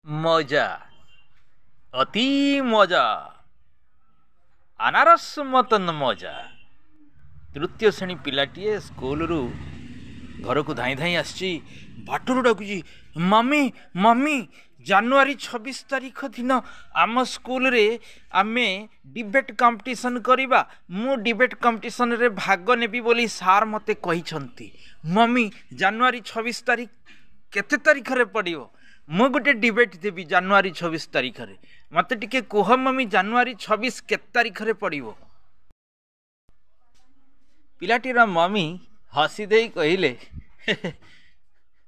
मजा अति मजा अनारस मतन मजा। तृतीय श्रेणी पिलाटीए स्कूल घर को धाई धाई आसी बाटर डाकुची मम्मी मम्मी जनवरी 26 तारीख दिन आम स्कूल रे आमे डिबेट कंपटीशन करिबा मु डिबेट कंपटीशन रे भाग नेबी बोली सार मते कहिसंती। मम्मी जनवरी 26 तारीख केते तारीख रे पड़ियो मु गोटे डिबेट देवी जनवरी 26 तारीख रे मते टिके कोह मम्मी जनवरी 26 केते तारीख रे पड़ियो। पिलाटीर मम्मी हसी दे कहले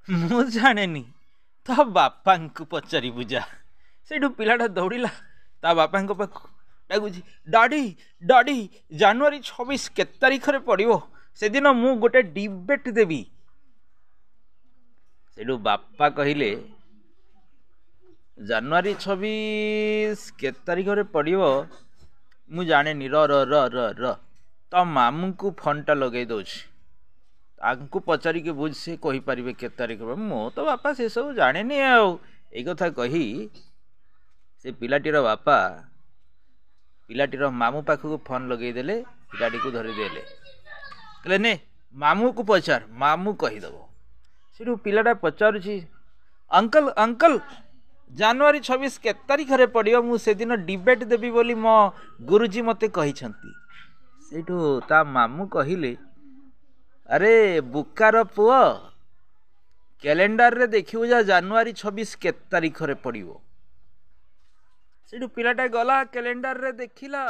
मु जानेनी तो बापा को पचारि बुझा। से पिलाटा दौड़िला ता बापा पाख डाकुची डाडी डाडी जनवरी 26 केते तारीख रे पड़ियो से दिन मु गोटे डिबेट देवी। से बापा कहले जनवरी 26 केते तारीख रे पड़ियो मु जानेनी र र र र र तो मामू को फोनटा लगे दौची तांकु पचारि के बुझ से कहि परिबे केते तारीख मो तो बापा से सब जानेनी ए कथा कही से पिलाटीर बापा पिलाटीर मामू पाखक फोन लगे देले पिलाटी को धरी देले कहले ने मामू को पचार मामू कहीदेव। से पिलाटा पचारुची अंकल अंकल जनवरी 26 केते तारीख रे पड़ियो मु से दिन डिबेट देबी बोली मो गुरुजी मते कहिसंती। सेठू ता मामू कहिले अरे बुकार पुओ कैलेंडर रे देखिबो जा जनवरी 26 केते तारीख रे पड़ियो। सेठू पिलाटा गला कैलेंडर रे देखिला।